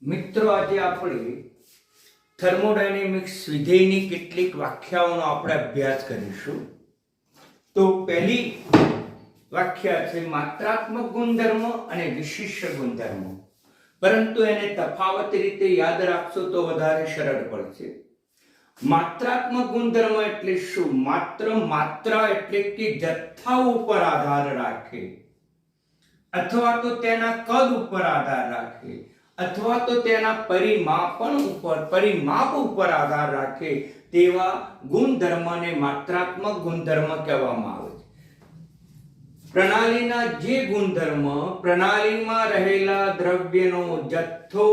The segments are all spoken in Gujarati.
મિત્રો, આજે આપણે થર્મોડાયનેમિક્સ વિધેયની કેટલીક વ્યાખ્યાઓનો આપણે અભ્યાસ કરીશું. તો પહેલી વ્યાખ્યા છે માત્રાત્મક ગુણધર્મ અને વિશિષ્ટ ગુણધર્મ. પરંતુ એને તફાવત રીતે યાદ રાખશો તો વધારે સરળ પડશે. માત્રાત્મક ગુણધર્મ એટલે શું? માત્રા એટલે કે જથ્થા ઉપર આધાર રાખે, અથવા તો તેના કદ ઉપર આધાર રાખે, અથવા તો તેના પરિમાપ ઉપર આધાર રાખે તેવા ગુણધર્મને માત્રાત્મક ગુણધર્મ કહેવામાં આવે છે. પ્રણાલીના જે ગુણધર્મ પ્રણાલીમાં રહેલા દ્રવ્યનો જથ્થો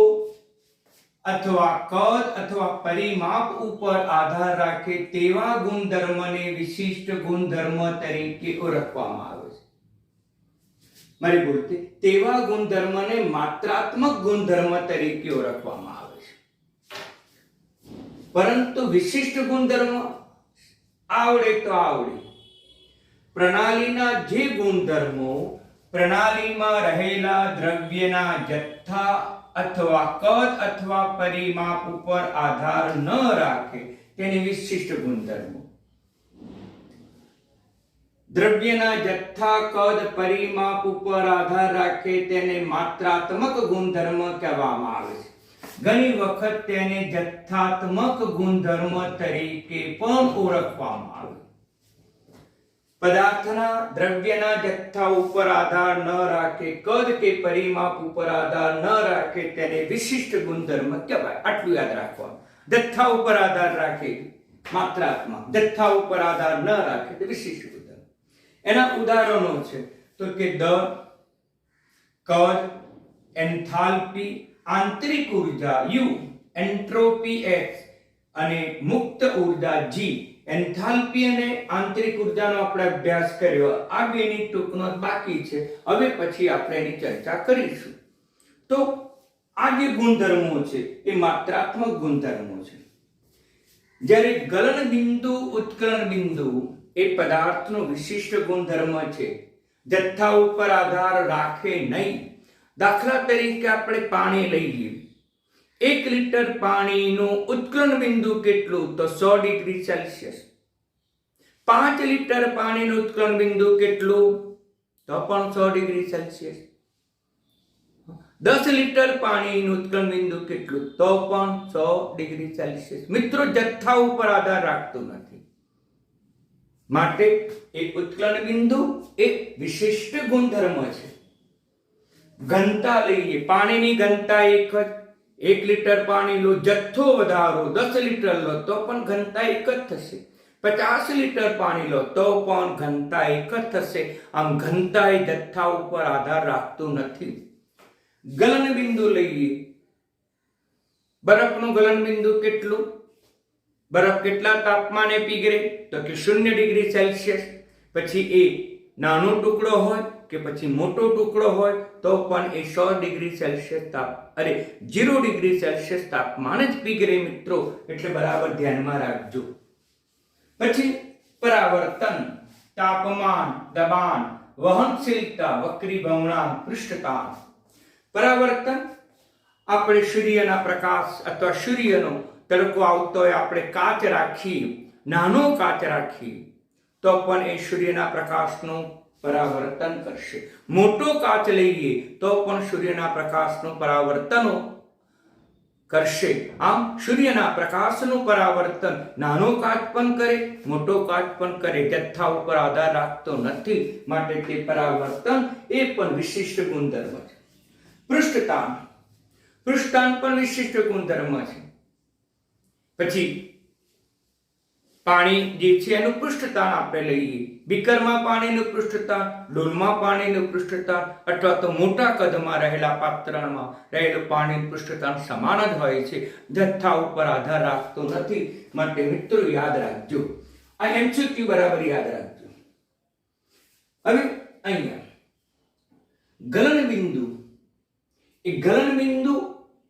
અથવા કદ અથવા પરિમાપ ઉપર આધાર રાખે તેવા ગુણધર્મને વિશિષ્ટ ગુણધર્મ તરીકે ઓળખવામાં આવે છે. મારી બોલતી તેવા ગુણધર્મને માત્રાત્મક ગુણધર્મ તરીકે ઓળખવામાં આવે છે. પરંતુ વિશિષ્ટ ગુણધર્મ આવડે તો આવડે. પ્રણાલીના જે ગુણધર્મો પ્રણાલીમાં રહેલા દ્રવ્યના જથ્થા અથવા કદ અથવા પરિમાપ ઉપર આધાર ન રાખે તેને વિશિષ્ટ ગુણધર્મો. દ્રવ્યના જથ્થા કદ પરિમાપ ઉપર આધાર રાખે તેને માત્રાત્મક ગુણધર્મ કહેવામાં આવે છે. ઘણી વખત તેને જથ્થાત્મક ગુણધર્મ તરીકે પણ ઓળખવામાં આવે. પદાર્થના દ્રવ્યના જથ્થા ઉપર આધાર ન રાખે, કદ કે પરિમાપ ઉપર આધાર ન રાખે તેને વિશિષ્ટ ગુણધર્મ કહેવાય. આટલું યાદ રાખવાનું. જથ્થા ઉપર આધાર રાખે માત્રાત્મક, જથ્થા ઉપર આધાર ન રાખે તે વિશિષ્ટ. એના ઉદાહરણો છે તો કે દર, કદ, એન્થાલ્પી, આંતરિક ઉર્જા U, એન્ટ્રોપી X અને મુક્ત ઉર્જા G. એન્થાલ્પી અને આંતરિક ઉર્જાનો આપણે અભ્યાસ કર્યો. આ બેની ટૂંકનો બાકી છે. હવે પછી આપણે એની ચર્ચા કરીશું. તો આ જે ગુણધર્મો છે એ માત્રાત્મક ગુણધર્મો છે. જ્યારે ગલન બિંદુ, ઉત્કલન બિંદુ એ પદાર્થનો વિશિષ્ટ ગુણધર્મ છે. જથ્થા ઉપર આધાર રાખે નહીં. દાખલા તરીકે આપણે પાણી લઈએ. 1 લિટર પાણીનું ઉત્કલન બિંદુ કેટલું? તો 100 ડિગ્રી સેલ્સિયસ. 5 લિટર પાણીનું ઉત્કલન બિંદુ કેટલું? તો પણ 100 ડિગ્રી સેલ્સિયસ. 10 લિટર પાણીનું ઉત્કલન બિંદુ કેટલું? તો પણ 100 ડિગ્રી સેલ્સિયસ. મિત્રો, જથ્થા ઉપર આધાર રાખતું નથી. માટે એ ઉત્કલન બિંદુ એ વિશિષ્ટ ગુણધર્મ છે. ઘનતા લઈએ. પાણીની ઘનતા એક જ. 1 લિટર પાણીનો જથ્થો વધારો 10 લિટર લો તો પણ ઘનતા એક જ થશે. 50 લિટર પાણી લો તો પણ ઘનતા એક જ થશે. આમ ઘનતા એ જથ્થા ઉપર આધાર રાખતું નથી. ગલન બિંદુ લઈએ. બરફનું ગલન બિંદુ કેટલું? બરફ કેટલા તાપમાને પીગળે? તો કે 0 ડિગ્રી સેલ્સિયસ. પછી એ નાનો ટુકડો હોય કે પછી મોટો ટુકડો હોય તો પણ એ 100 ડિગ્રી સેલ્સિયસ 0 ડિગ્રી સેલ્સિયસ તાપમાને જ પીગળે. મિત્રો, એટલે બરાબર ધ્યાનમાં રાખજો. પછી પરાવર્તન, તાપમાન, દબાણ, વહનશીલતા, વક્રીભવનાંક, પૃષ્ઠતાપ. પરાવર્તન આપણે સૂર્યના પ્રકાશ અથવા સૂર્યનો તડકો આવતો હોય, આપણે કાચ રાખીએ, નાનો કાચ રાખીએ તો પણ એ સૂર્યના પ્રકાશનું પરાવર્તન કરશે. મોટો કાચ લઈએ તો પણ સૂર્યના પ્રકાશનું પરાવર્તન કરશે. આમ સૂર્યના પ્રકાશનું પરાવર્તન નાનો કાચ પણ કરે, મોટો કાચ પણ કરે. જથ્થા ઉપર આધાર રાખતો નથી. માટે તે પરાવર્તન એ પણ વિશિષ્ટ ગુણધર્મ છે. પૃષ્ઠતાપ પણ વિશિષ્ટ ગુણધર્મ છે. પછી પાણી જે છે એનું પૃષ્ઠતાણ આપણે લઈએ. બીકરમાં પાણીનું પૃષ્ઠતાણ, ડોલમાં પાણીનું પૃષ્ઠતાણ અથવા તો મોટા કદમાં રહેલા પાત્રમાં રહેલું પાણીનું પૃષ્ઠતાણ સમાન જ હોય છે. જથ્થા ઉપર આધાર રાખતો નથી. માટે મિત્રો યાદ રાખજો. આ MCQ બરાબર યાદ રાખજો. હવે અહીંયા ગલન બિંદુ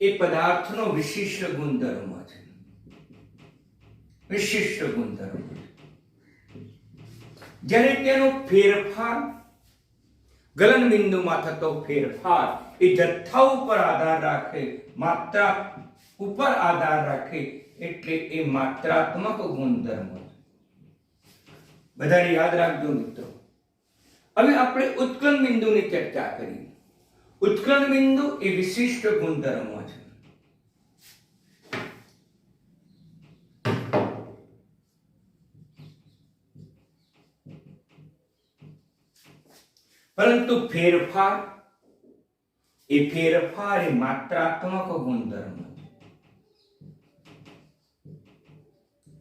એ પદાર્થનો વિશિષ્ટ ગુણધર્મ છે. વિશિષ્ટ ગુણધર્મ. જ્યારે તેનો ફેરફાર ગલન બિંદુમાં થતો ફેરફાર એ જથ્થા ઉપર આધાર રાખે, માત્રા ઉપર આધાર રાખે, એટલે એ માત્રાત્મક ગુણધર્મો. બધાને યાદ રાખજો મિત્રો. હવે આપણે ઉત્કલન બિંદુની ચર્ચા કરી. ઉત્કલન બિંદુ એ વિશિષ્ટ ગુણધર્મો છે. પરંતુ ફેરફાર એ માત્રાત્મક ગુણધર્મ છે.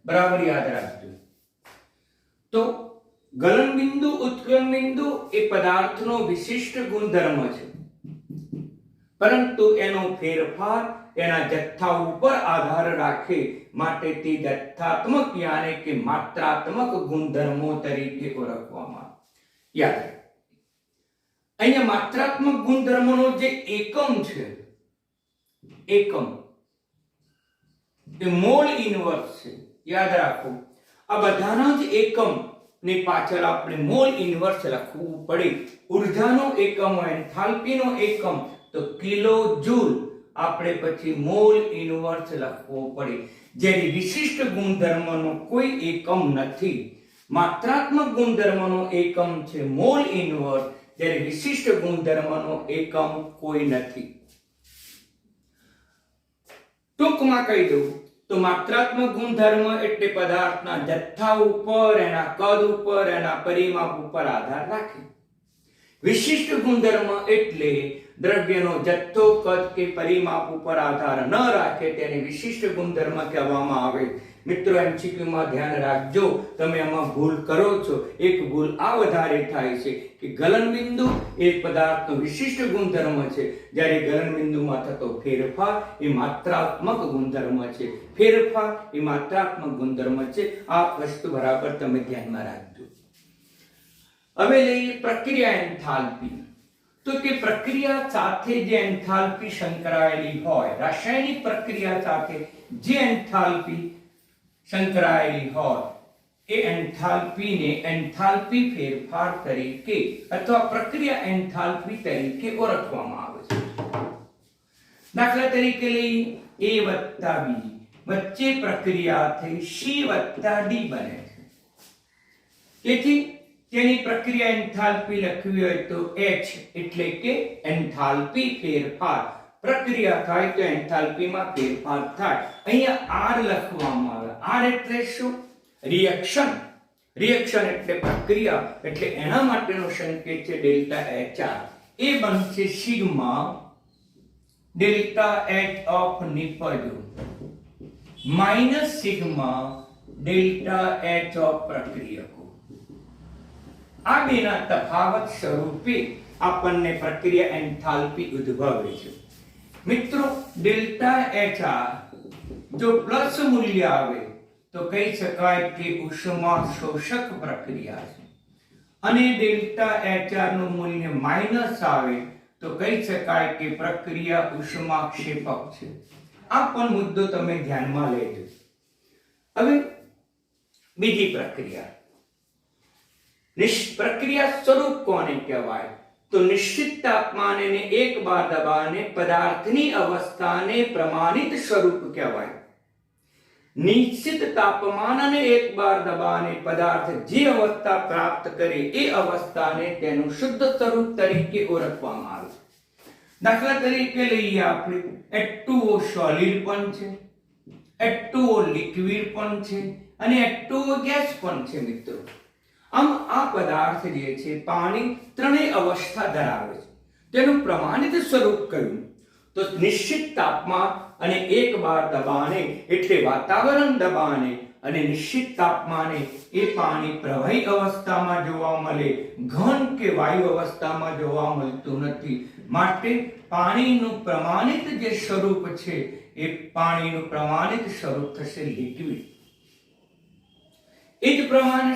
બરાબર યાદ રાખજો. તો ગલન બિંદુ, ઉત્કલન બિંદુ એ પદાર્થનો વિશિષ્ટ ગુણધર્મ છે, પરંતુ એનો ફેરફાર એના જથ્થા ઉપર આધાર રાખે, માટે તે જથ્થાત્મક યાને કે માત્રાત્મક ગુણધર્મો તરીકે ઓળખવામાં યાદ રાખે. અહીંયા માત્રાત્મક ગુણધર્મનો જે એકમ છે, એકમ એ મોલ ઇનવર્સ છે. યાદ રાખો, આ બધાના જ એકમ ની પાછળ આપણે મોલ ઇનવર્સ લખવું પડે. ઉર્જાનો એકમ હોય, એન્થાલ્પીનો એકમ તો કિલો જૂલ, આપણે પછી મોલ ઇનવર્સ લખવો પડે. જેની વિશિષ્ટ ગુણધર્મનો કોઈ એકમ નથી. માત્રાત્મક ગુણધર્મનો એકમ છે મોલ ઇનવર્સ, જ્યારે વિશિષ્ટ ગુણધર્મનો એકમ કોઈ નથી. ટૂંકમાં કહી દઉં તો માત્રાત્મક ગુણધર્મ એટલે પદાર્થના જથ્થા ઉપર, એના કદ ઉપર, એના પરિમાપ ઉપર આધાર રાખે. વિશિષ્ટ ગુણધર્મ એટલે દ્રવ્યનો જથ્થો, કદ કે પરિમાપ ઉપર આધાર ન રાખે, તેને વિશિષ્ટ ગુણધર્મ કહેવામાં આવે. મિત્રો, એમસીક્યુમાં ધ્યાન રાખજો, તમે આમાં ભૂલ કરો છો. એક ભૂલ આ વધારે થાય છે કે ગલન બિંદુ એ પદાર્થનો વિશિષ્ટ ગુણધર્મ છે, જ્યારે ગલન બિંદુમાં થતો ફેરફાર એ માત્રાત્મક ગુણધર્મ છે. ફેરફાર એ માત્રાત્મક ગુણધર્મ છે. આ વસ્તુ બરાબર તમે ધ્યાનમાં રાખજો. હવે લઈએ પ્રક્રિયા એન્થાલ્પી. તો તે પ્રક્રિયા સાથે જે એન્થાલ્પી સંકળાયેલી હોય, રાસાયણિક પ્રક્રિયા સાથે જે એન્થાલ્પી સંકળાયેલી હોય, એ એન્થાલ્પીને એન્થાલ્પી ફેરફાર તરીકે અથવા પ્રક્રિયા એન્થાલ્પી તરીકે ઓળખવામાં આવે છે. દાખલા તરીકે લઈએ A વત્તા B વચ્ચે પ્રક્રિયા થઈ C વત્તા D બને છે. તેથી તેની પ્રક્રિયા એન્થાલ્પી લખવી હોય તો H, એટલે કે એન્થાલ્પી ફેરફાર. પ્રક્રિયા થાય તો એન્થાલ્પીમાં ફેરફાર થાય. અહીંયા R લખવામાં આવે. R એટલે શું? રિએક્શન. રિએક્શન એટલે પ્રક્રિયા, એટલે એના માટેનો સંકેત છે ડેલ્ટા HR. એ બનશે સિગ્મા ડેલ્ટા H ઓફ નિપજો minus sigma delta H of પ્રક્રિયકો. આ બેના તફાવત સ્વરૂપે આપણને પ્રક્રિયા એન્થાલ્પી ઉદ્ભવે છે. મિત્રો, ડેલ્ટા HR જો પ્લસ મૂલ્ય આવે તો કહી શકાય કે ઉષ્મા શોષક પ્રક્રિયા છે, અને ડેલ્ટા HR નું મૂલ્ય માઈનસ આવે તો કહી શકાય કે પ્રક્રિયા ઉષ્માક્ષેપક છે. આ પણ મુદ્દો તમે ધ્યાનમાં લેજો. હવે બીજી પ્રક્રિયા, પ્રક્રિયા સ્વરૂપ કોને કહેવાય? તો નિશ્ચિત તાપમાને ને એક બાર દબાણે પદાર્થની અવસ્થાને પ્રમાણિત સ્વરૂપ કહેવાય. નિશ્ચિત તાપમાન અને એક બાર દબાણે પદાર્થ જે અવસ્થા પ્રાપ્ત કરે એ અવસ્થાને તેનું શુદ્ધ સ્વરૂપ તરીકે ઓળખવામાં આવે. દાખલા તરીકે લઈએ આપણે H2O સોલિડ પણ છે, H2O લિક્વિડ પણ છે, અને H2O ગેસ પણ છે. મિત્રો, આમ આ પદાર્થ જે છે પાણી ત્રણેય અવસ્થા ધરાવે છે. તેનું પ્રમાણિત સ્વરૂપ કયું? તો નિશ્ચિત તાપમાન અને એક બાર દબાણે એટલે વાતાવરણ દબાણે અને નિશ્ચિત તાપમાને એ પાણી પ્રવાહી અવસ્થામાં જોવા મળે, ઘન કે વાયુ અવસ્થામાં જોવા મળતું નથી. માટે પાણીનું પ્રમાણિત જે સ્વરૂપ છે એ પાણીનું પ્રમાણિત સ્વરૂપ થશે લિક્વિડ. એ જ પ્રમાણે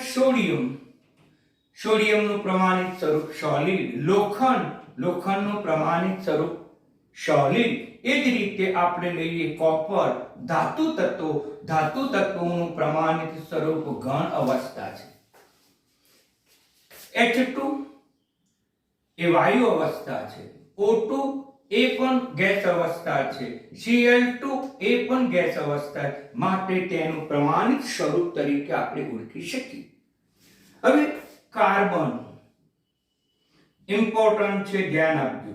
સોડિયમનું પ્રમાણિત સ્વરૂપ સોલિડ, લોખંડનું પ્રમાણિત સ્વરૂપ સોલિડ. એ જ રીતે આપણે લઈએ કોપર, ધાતુ તત્વોનું પ્રમાણિત સ્વરૂપ ઘન અવસ્થા છે. H2 એ વાયુ અવસ્થા છે, O2 એ પણ ગેસ અવસ્થા છે, Cl2 એ પણ ગેસ અવસ્થા છે, માટે તેનું પ્રમાણિત સ્વરૂપ તરીકે આપણે ઓળખી શકીએ. હવે કાર્બન ઇમ્પોર્ટન્ટ છે, ધ્યાન આપજો.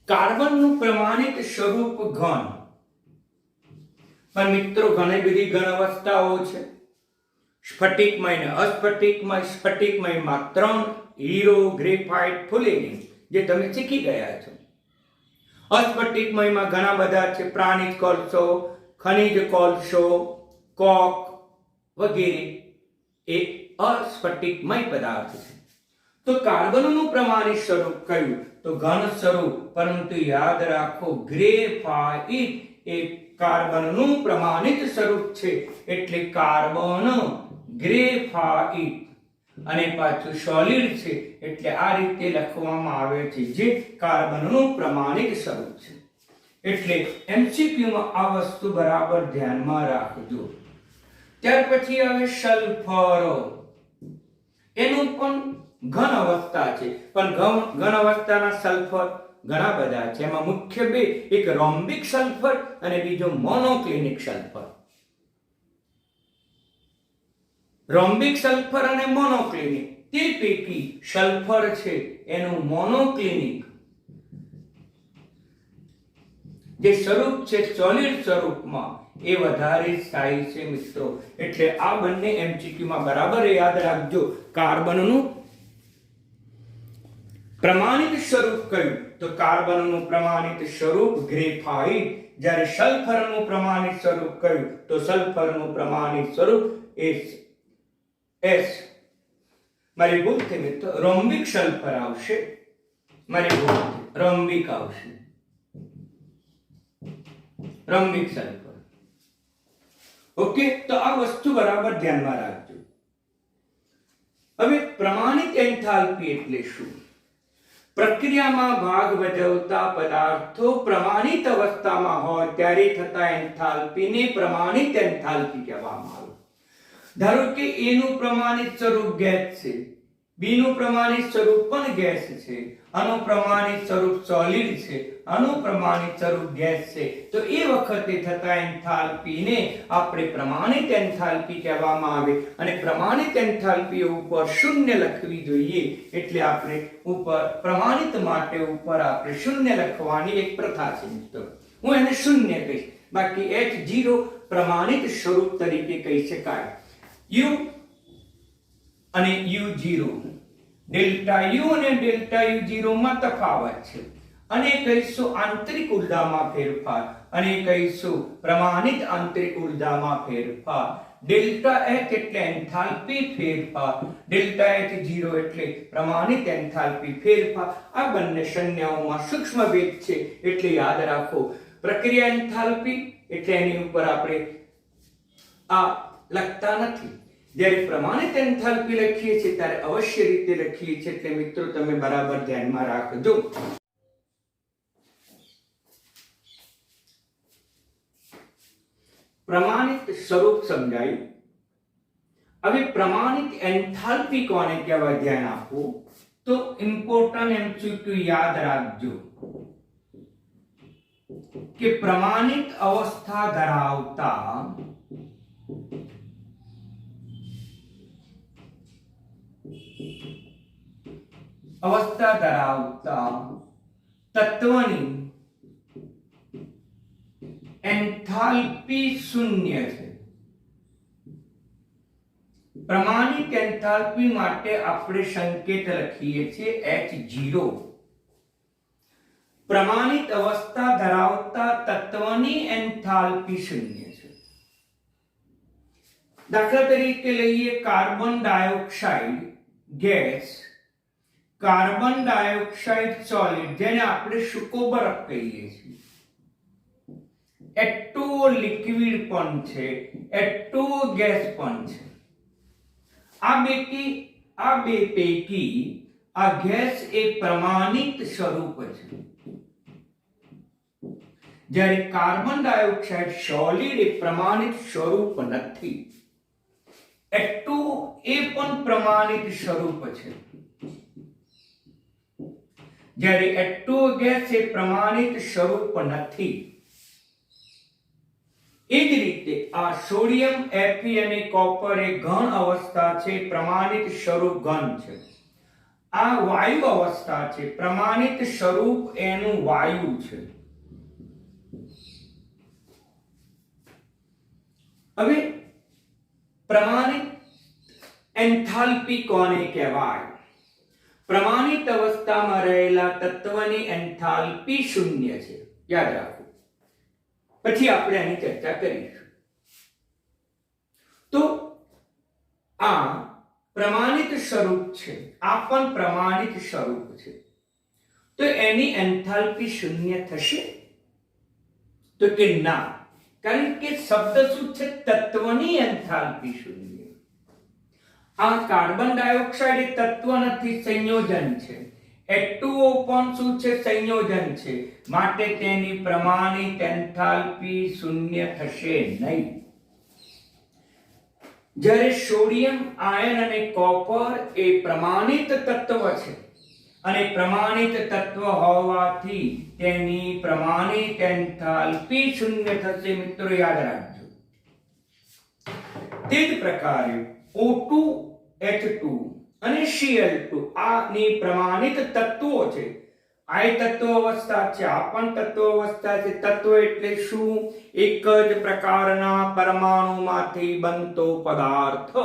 કાર્બનનું પ્રમાણિત સ્વરૂપ ઘન, પણ મિત્રો ઘણી બધી ઘન અવસ્થાઓ છે. સ્ફટિકમય ને અસ્ફટિકમય. સ્ફટિકમયમાં 3 હીરો, ગ્રેફાઇટ, ફુલેરિન જે તમે શીખી ગયા છો. અસ્ફટિકમયમાં ઘણા બધા છે, પ્રાણિજ કોલસો, ખનિજ કોલસો, કોક વગેરે એ અસ્ફટિકમય પદાર્થ છે. તો કાર્બનનું પ્રમાણિત સ્વરૂપ કયું? તો ઘન સ્વરૂપ. પરંતુ યાદ રાખો ગ્રેફાઇટ એ કાર્બનનું પ્રમાણિત સ્વરૂપ છે, એટલે કાર્બન ગ્રેફાઇટ અને પાછું સોલિડ છે, એટલે આ રીતે લખવામાં આવે છે, જે કાર્બનનું પ્રમાણિત સ્વરૂપ છે. એટલે એમસીક્યુમાં આ વસ્તુ બરાબર ધ્યાનમાં રાખજો. ત્યાર પછી આવે સલ્ફર. એનું પણ ઘન અવસ્થા છે, પણ ઘન અવસ્થાના સલ્ફર ઘણા બધા છે. એમાં મુખ્ય બે, એક રોમ્બિક સલ્ફર અને બીજો મોનોક્લિનિક સલ્ફર. રોમ્બિક સલ્ફર અને મોનોક્લિનિક, તે પૈકી સલ્ફર છે એનું મોનોક્લિનિક જે સ્વરૂપ છે સોલિડ સ્વરૂપમાં, એ વધારે સ્થાયી છે મિત્રો. એટલે આ બંને એમસીક્યુમાં બરાબર યાદ રાખજો. કાર્બનનું પ્રમાણિત સ્વરૂપ કયું? તો કાર્બનનું પ્રમાણિત સ્વરૂપ ગ્રેફાઇટ. જ્યારે સલ્ફરનું પ્રમાણિત સ્વરૂપ કયું? તો સલ્ફરનું પ્રમાણિત સ્વરૂપ મારી ભૂલ થઈ મિત્રો, રોમ્બિક સલ્ફર આવશે. મારી ભૂલ થઈ, રોમ્બિક આવશે, રોમ્બિક સલ્ફર. ઓકે, તો આ વસ્તુ બરાબર ધ્યાનમાં રાખજો. હવે પ્રમાણિત એન્થાલ્પી એટલે શું? પ્રક્રિયામાં ભાગ ભજવતા પદાર્થો પ્રમાણિત અવસ્થામાં હોય ત્યારે થતા એન્થાલ્પીને પ્રમાણિત એન્થાલ્પી કહેવામાં આવે. ધારો કે A નું પ્રમાણિત સ્વરૂપ ગેસ છે, B નું પ્રમાણિત સ્વરૂપ પણ ગેસ છે, આનું પ્રમાણિત સ્વરૂપ સોલિડ છે, આનું પ્રમાણિત સ્વરૂપ ગેસ છે, તો એ વખતે થતા એન્થાલ્પીને આપણે પ્રમાણિત એન્થાલ્પી કહેવામાં આવે. અને પ્રમાણિત એન્થાલ્પી ઉપર શૂન્ય લખવી જોઈએ, એટલે આપણે ઉપર પ્રમાણિત માટે ઉપર આપણે શૂન્ય લખવાની એક પ્રથા છે મિત્રો. હું એને શૂન્ય કહીશ, બાકી H0 પ્રમાણિત સ્વરૂપ તરીકે કહી શકાય. U અને U0, ડેલ્ટા U અને ડેલ્ટા U0 માં તફાવત છે. અને કહીશું આંતરિક ઉર્જામાં ફેરફાર, અને કહીશું પ્રમાણિત આંતરિક ઉર્જામાં ફેરફાર. ડેલ્ટા H એટલે એન્થાલ્પી ફેરફાર, ડેલ્ટા H0 એટલે પ્રમાણિત એન્થાલ્પી ફેરફાર. આ બંને સંજ્ઞાઓમાં સૂક્ષ્મ ભેદ છે, એટલે યાદ રાખો. પ્રક્રિયા એન્થાલ્પી એટલે એની ઉપર આપણે આ લખતા નથી. જ્યારે પ્રમાણિત એન્થાલ્પી લખીએ છીએ ત્યારે અવશ્ય રીતે લખીએ છીએ, એટલે મિત્રો તમે બરાબર ધ્યાનમાં રાખજો. પ્રમાણિત સ્વરૂપ સમજાયું. હવે પ્રમાણિત એન્થાલ્પી કોને કહેવાય ધ્યાન આપો. તો ઇમ્પોર્ટન્ટ એમસીક્યુ યાદ રાખજો કે પ્રમાણિત અવસ્થા ધરાવતા તત્વની એન્થાલ્પી શૂન્ય છે. પ્રમાણિત એન્થાલ્પી માટે આપણે સંકેત લખીએ છીએ H0. પ્રમાણિત અવસ્થા ધરાવતા તત્વની એન્થાલ્પી શૂન્ય છે. દાખલા તરીકે લઈએ carbon dioxide gas, carbon dioxide solid, જેને આપણે સૂકો બરફ કહીએ છીએ. H2O લિક્વિડ પણ છે, H2O ગેસ પણ છે. આ બે પૈકી આ ગેસ એ પ્રમાણિત સ્વરૂપ છે, જ્યારે કાર્બન ડાયોક્સાઇડ સોલિડ એ પ્રમાણિત સ્વરૂપ નથી. H2O એ પણ પ્રમાણિત સ્વરૂપ છે, જ્યારે H2O ગેસ એ પ્રમાણિત સ્વરૂપ નથી. એ જ રીતે આ સોડિયમ Fe અને કોપર એ ઘન અવસ્થા છે, પ્રમાણિત સ્વરૂપ ઘન છે. આ વાયુ અવસ્થા છે, પ્રમાણિત સ્વરૂપ એનું વાયુ છે. હવે પ્રમાણિત એન્થાલ્પી કોને કહેવાય? પ્રમાણિત અવસ્થામાં રહેલા તત્વની એન્થાલ્પી શૂન્ય છે, યાદ રાખો. પછી આપણે આની ચર્ચા કરીશું. તો આ પ્રમાણિત સ્વરૂપ છે, આ પણ પ્રમાણિત સ્વરૂપ છે. તો એની એન્થાલ્પી શૂન્ય થશે? તો કે ના, કારણ કે શબ્દ શું છે? તત્વની એન્થાલ્પી શૂન્ય. આ કાર્બન ડાયોક્સાઇડ એ તત્વ નથી, સંયોજન છે. H2O પણ શું છે? સંયોજન છે. માટે તેની પ્રમાણિત એન્થાલ્પી શૂન્ય થશે નહીં. જ્યારે સોડિયમ આયન અને કોપર એ પ્રમાણિત તત્વ છે અને પ્રમાણિત તત્વ હોવાથી તેની પ્રમાણિત એન્થાલ્પી શૂન્ય થશે. મિત્રો યાદ રાખજો. તે જ પ્રકારે O2 H2 અને Cl2 આની પ્રમાણિત તત્વો છે. આ તત્વ અવસ્થા છે, આ પણ તત્વ અવસ્થા છે. તત્વ એટલે શું? એક જ પ્રકારના પરમાણુમાંથી બનતો પદાર્થ.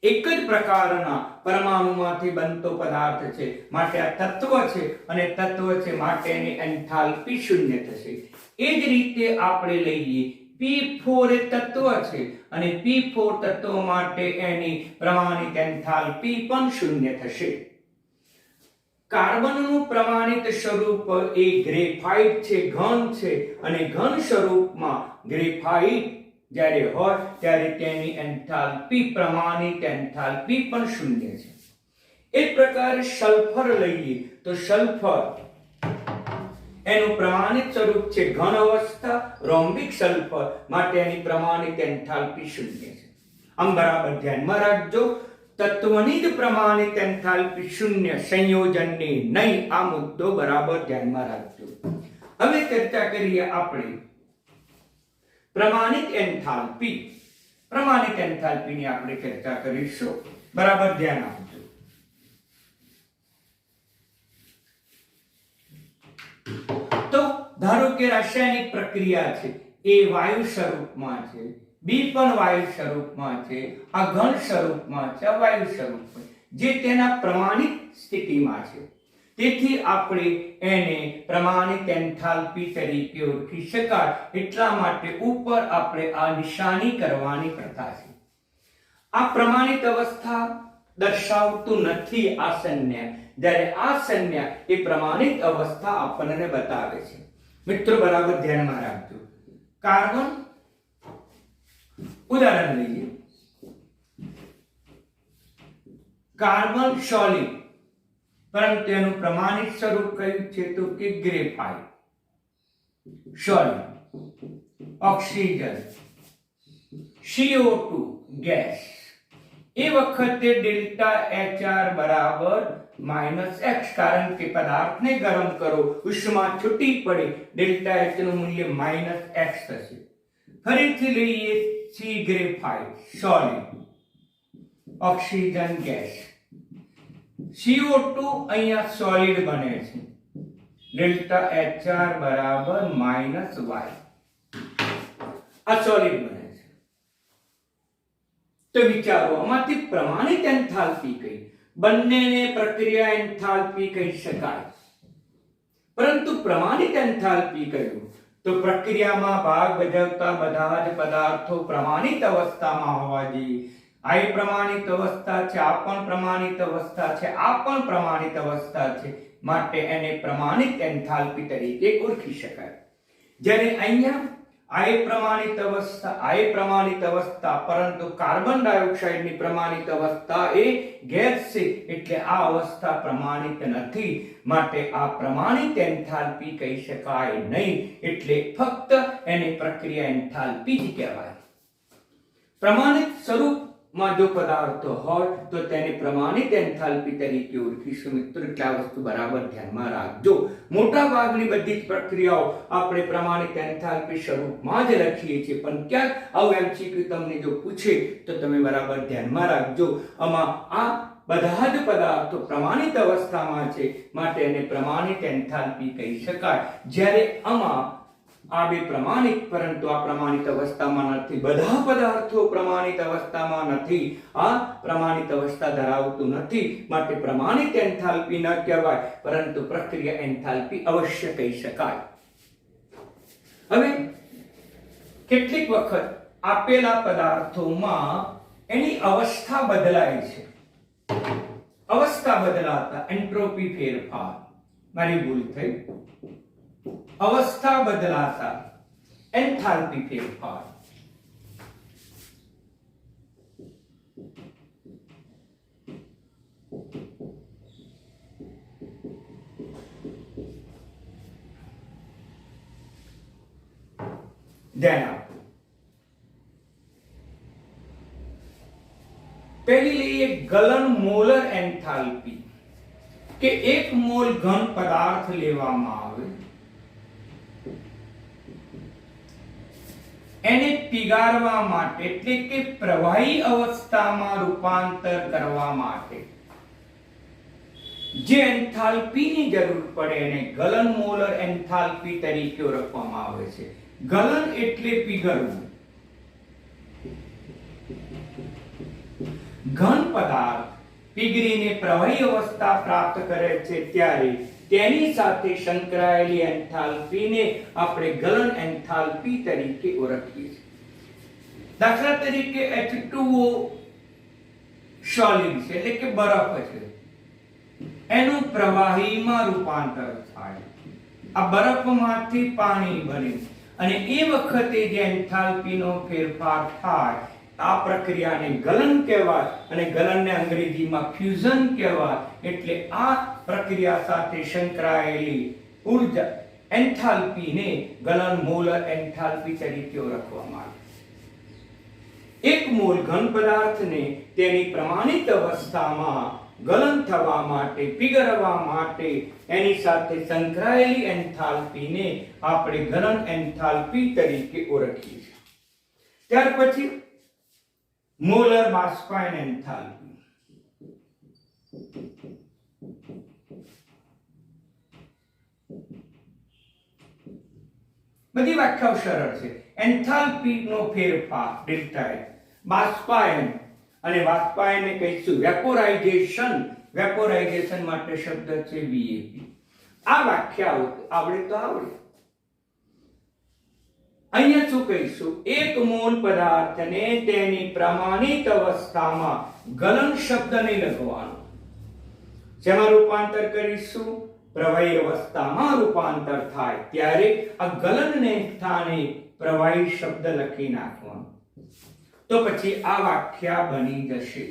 એક જ પ્રકારના પરમાણુમાંથી બનતો પદાર્થ છે, માટે આ તત્વ છે અને તત્વ છે માટે એની એન્થાલ્પી શૂન્ય થશે. એ જ રીતે આપણે લઈએ P4 એ તત્વ છે અને P4 તત્વ માટે એની પ્રમાણિત એન્થાલ્પી પણ શૂન્ય થશે. કાર્બનનું પ્રમાણિત સ્વરૂપ એ ગ્રેફાઇટ છે, ઘન છે, અને ઘન સ્વરૂપમાં ગ્રેફાઇટ જ્યારે હોય ત્યારે તેની એન્થાલ્પી પ્રમાણિત એન્થાલ્પી પણ શૂન્ય છે. એક પ્રકારે સલ્ફર લઈએ તો સલ્ફર એનું પ્રમાણિત સ્વરૂપ છે ઘન અવસ્થા, રોમ્બિક સલ્ફર, માટે એની પ્રમાણિત એન્થાલ્પી શૂન્ય છે. આમ બરાબર ધ્યાનમાં રાખજો, તત્વની જ પ્રમાણિત એન્થાલ્પી શૂન્ય, સંયોજનની નહીં. આ મુદ્દો બરાબર ધ્યાનમાં રાખજો. હવે ચર્ચા કરીએ આપણે પ્રમાણિત એન્થાલ્પી. પ્રમાણિત એન્થાલ્પીની આપણે ચર્ચા કરીશું. બરાબર ધ્યાન આપજો. તો ધારો કે રાસાયણિક પ્રક્રિયા છે, એ વાયુ સ્વરૂપમાં છે, બી પણ વાયુ સ્વરૂપમાં છે, આ ઘન સ્વરૂપમાં છે, આ વાયુ સ્વરૂપમાં, જે તેના પ્રમાણિત સ્થિતિમાં છે. તેથી આપણે એને પ્રમાણિત એન્થાલ્પી તરીકે ઓળખી શકાય. એટલા માટે ઉપર આપણે આ નિશાની કરવાની પ્રથા છે. આ પ્રમાણિત અવસ્થા દર્શાવતું નથી આ સંજ્ઞા, જ્યારે આ સંજ્ઞા એ પ્રમાણિત અવસ્થા આપણને બતાવે છે. મિત્રો બરાબર ધ્યાનમાં રાખજો. કાર્બન ઉદાહરણ લઈએ. કાર્બન સોલિડ, પરંતુ એનું પ્રમાણિત સ્વરૂપ કયું છે? તો કે graphite. Solid. Oxygen, CO2 gas. એ વખતે ડેલ્ટા HR બરાબર -x, કારણ કે પદાર્થને ગરમ કરો, ઉષ્મા છૂટી પડે, ડેલ્ટા H નું મૂલ્ય -x થશે. ફરીથી લઈએ C graphite solid, oxygen gas. CO2 અહીંયા સોલિડ બને છે, ડેલ્ટા HR બરાબર -y. આ સોલિડ બને છે. તો વિચારો, આમાંથી પ્રમાણિત એન્થાલ્પી કઈ? બંનેને પ્રક્રિયા એન્થાલ્પી કહી શકાય, પરંતુ પ્રમાણિત એન્થાલ્પી કયું? તો પ્રક્રિયામાં ભાગ ભજવતા બધા જ પદાર્થો પ્રમાણિત અવસ્થામાં હોવા જોઈએ. આ પ્રમાણિત અવસ્થા છે, આ પણ પ્રમાણિત અવસ્થા છે, આ પણ પ્રમાણિત અવસ્થા છે, માટે એને પ્રમાણિત એન્થાલ્પી તરીકે ઓળખી શકાય. જ્યારે અહીંયા આ પ્રમાણિત અવસ્થા, પરંતુ કાર્બન ડાયોક્સાઇડની પ્રમાણિત અવસ્થા એ ગેસ છે, એટલે આ અવસ્થા પ્રમાણિત નથી, માટે આ પ્રમાણિત એન્થાલ્પી કહી શકાય નહીં. એટલે ફક્ત એને પ્રક્રિયા એન્થાલ્પી જ કહેવાય. પ્રમાણિત સ્વરૂપ માં જો પદાર્થો હોય તો તેને પ્રમાણિત એન્થાલ્પી તરીકે ઓળખીશું. મિત્રો, એટલે આ વસ્તુ બરાબર ધ્યાનમાં રાખજો. મોટા ભાગની બધી જ પ્રક્રિયાઓ આપણે પ્રમાણિત એન્થાલ્પી સ્વરૂપમાં જ લખીએ છીએ, પણ ક્યાંક આવું એમસીક્યુ તમને જો પૂછે તો તમે બરાબર ધ્યાનમાં રાખજો. આમાં આ બધા જ પદાર્થો પ્રમાણિત અવસ્થામાં છે, માટે એને પ્રમાણિત એન્થાલ્પી કહી શકાય. જ્યારે આમાં આ બે પ્રમાણિત, પરંતુ આ પ્રમાણિત અવસ્થામાં નથી. બધા પદાર્થો પ્રમાણિત અવસ્થામાં નથી. આ પ્રમાણિત અવસ્થા ધરાવતું નથી, માટે પ્રમાણિત એન્થાલ્પી ન કહેવાય, પરંતુ પ્રક્રિયા એન્થાલ્પી અવશ્ય કહી શકાય. હવે કેટલીક વખત આપેલા પદાર્થોમાં એની અવસ્થા બદલાય છે. અવસ્થા બદલાતા એન્ટ્રોપી ફેરફાર, મારી ભૂલ થઈ, અવસ્થા બદલાતા એન્થાલ્પી ફેરફાર. ધ્યાન આપો. પહેલી લઈએ ગલન મોલર એન્થાલ્પી, કે એક મોલ ઘન પદાર્થ લેવામાં આવે, એને પીગાળવા માટે એટલે કે પ્રવાહી અવસ્થામાં રૂપાંતર કરવા માટે જે એન્થાલ્પીની જરૂર પડે એને ગલન મોલર એન્થાલ્પી તરીકે ઓળખવામાં આવે છે. ગલન એટલે પીગળવું. ઘન પદાર્થ પીગળીને પ્રવાહી અવસ્થા પ્રાપ્ત કરે છે ત્યારે તેની સાથે સંકળાયેલી એન્થાલ્પીને આપણે ગલન એન્થાલ્પી તરીકે ઓળખીએ છીએ. દાખલા તરીકે H2O સોલિડ છે, એટલે કે બરફ છે, એનું પ્રવાહીમાં રૂપાંતર થાય. આ બરફમાંથી પાણી બને અને એ વખતે જે એન્થાલ્પીનો ફેરફાર થાય, આ પ્રક્રિયાને ગલન કહેવાય અને ગલનને અંગ્રેજીમાં ફ્યુઝન કહેવાય. એટલે આ પ્રક્રિયા સાથે સંકળાયેલી ઊર્જા એન્થાલ્પીને ગલન મોલર એન્થાલ્પી તરીકે ઓળખવામાં આવે. એક મોલ ઘન પદાર્થને તેની પ્રમાણિત અવસ્થામાં ગલન થવા માટે, પીગળવા માટે એની સાથે સંકળાયેલી એન્થાલ્પીને આપણે ગલન એન્થાલ્પી તરીકે ઓળખીએ છીએ. ત્યાર પછી મોલર બાષ્પાયન એન્થાલ્પી. બધી વ્યાખ્યાઓ સરળ છે. એન્થાલ્પીનો ફેરફાર ડેલ્ટા H, બાષ્પાયન અને બાષ્પાયનને કહીશું વેપોરાઇઝેશન. વેપોરાઇઝેશન માટે શબ્દ છે VAP. આ વ્યાખ્યાઓ આવડે તો આવડે. અહીંયા શું કહીશું? એક મોલ પદાર્થને તેની પ્રમાણિત અવસ્થામાં ગલન શબ્દ નહીં લખવાનો. જેમાં રૂપાંતર કરીશું? પ્રવાહી અવસ્થામાં રૂપાંતર થાય ત્યારે આ ગલનને સ્થાને પ્રવાહી શબ્દ લખી નાખવાનો. તો પછી આ વ્યાખ્યા બની જશે.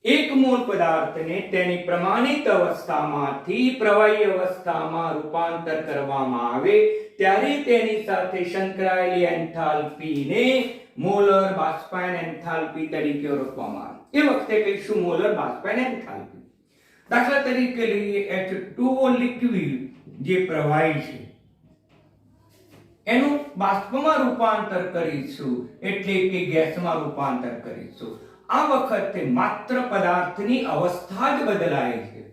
એક મોલ પદાર્થને તેની પ્રમાણિત અવસ્થામાંથી પ્રવાહી અવસ્થામાં રૂપાંતર કરવામાં આવે ત્યારે તેની સાથે સંકળાયેલી એન્થાલ્પીને મોલર બાષ્પાયન એન્થાલ્પી તરીકે ઓળખવામાં આવે. એ વખતે કહીશું મોલર બાષ્પાયન એન્થાલ્પી. દાખલા તરીકે લઈએ H2O લિક્વિડ જે પ્રવાહી છે, એનું બાષ્પમાં રૂપાંતર કરીશું એટલે કે ગેસમાં રૂપાંતર કરીશું. આ વખતે માત્ર પદાર્થની અવસ્થા જ બદલાય છે.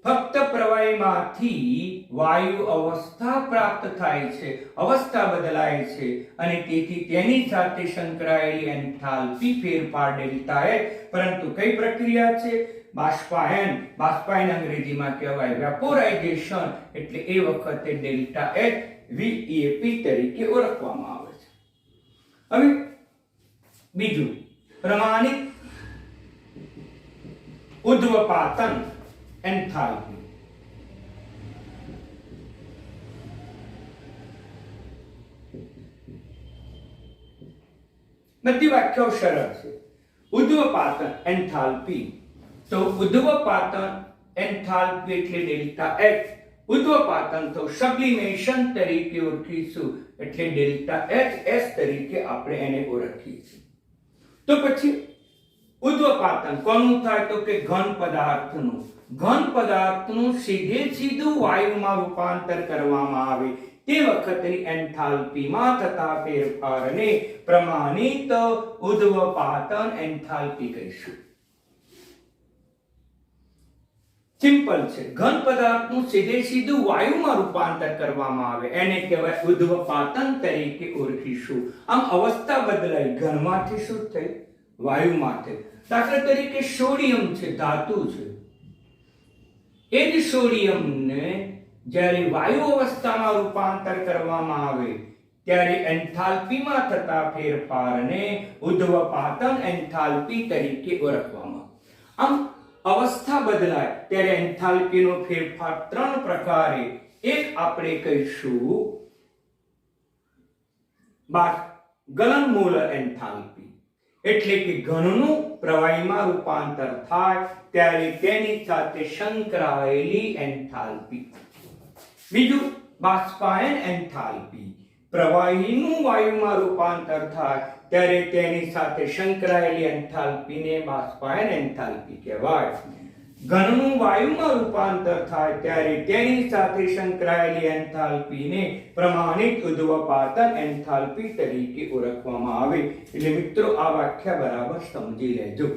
ફક્ત પ્રવાહીમાંથી વાયુ અવસ્થા પ્રાપ્ત થાય છે, અવસ્થા બદલાય છે અને તેથી તેની સાથે સંકળાયેલી એન્થાલ્પી ફેરફાર ડેલ્ટા H. પરંતુ કઈ પ્રક્રિયા છે? બાષ્પાયન. બાષ્પાયન અંગ્રેજીમાં કહેવાય વેપોરાઇઝેશન. એટલે એ વખતે ડેલ્ટા H VAP તરીકે ઓળખવામાં આવે છે. હવે બીજું પ્રમાણિત ઉદ્વપાતન એન્થાલ્પી. બધી વ્યાખ્યાઓ સરળ છે. ઉદ્વપાતન એન્થાલ્પી, તો ઉદ્વપાતન એન્થાલ્પી એટલે ડેલ્ટા H. ઉદ્વપાતન તો સબ્લિમેશન તરીકે ઓળખીશું એટલે ડેલ્ટા HS તરીકે આપણે એને ઓળખીએ છીએ. તો પછી ઉદ્વપાતન કોનું થાય તો કે ઘન પદાર્થનું સીધું વાયુમાં રૂપાંતર કરવામાં આવે તે વખતની એન્થાલ્પીમાં થતા ફેરફારને પ્રમાણિત ઉદ્વપાતન એન્થાલ્પી કહીશું. સિમ્પલ છે. ઘન પદાર્થનું સીધું વાયુમાં રૂપાંતર કરવામાં આવે એને કહેવાય ઉદ્વપાતન તરીકે ઓળખીશું. આમ અવસ્થા બદલાઈ, ઘનમાંથી શું થઈ? વાયુમાં થઈ. દાખલા તરીકે સોડિયમ છે, ધાતુ છે. એ જ સોડિયમને જ્યારે વાયુ અવસ્થામાં રૂપાંતર કરવામાં આવે ત્યારે એન્થાલ્પીમાં થતા ફેરફારને ઉદ્વપાતન એન્થાલ્પી તરીકે ઓળખવામાં. આમ અવસ્થા બદલાય ત્યારે એન્થાલ્પીનો ફેરફાર 3 પ્રકારે. એક આપણે કહીશું ગલનમૂલક એન્થાલ્પી, એટલે કે ઘનનું પ્રવાહીમાં રૂપાંતર થાય ત્યારે તેની સાથે સંકળાયેલી એન્થાલ્પી. બીજું બાષ્પાયન એન્થાલ્પી, પ્રવાહીનું વાયુમાં રૂપાંતર થાય ત્યારે તેની સાથે સંકળાયેલી એન્થાલ્પીને બાષ્પાયન એન્થાલ્પી કહેવાય. ઘનનું વાયુમાં રૂપાંતર થાય ત્યારે તેની સાથે સંકળાયેલી એન્થાલ્પીને પ્રમાણિત ઉદ્વપાતન એન્થાલ્પી તરીકે ઓળખવામાં આવે. એટલે મિત્રો આ વ્યાખ્યા બરાબર સમજી લેજો.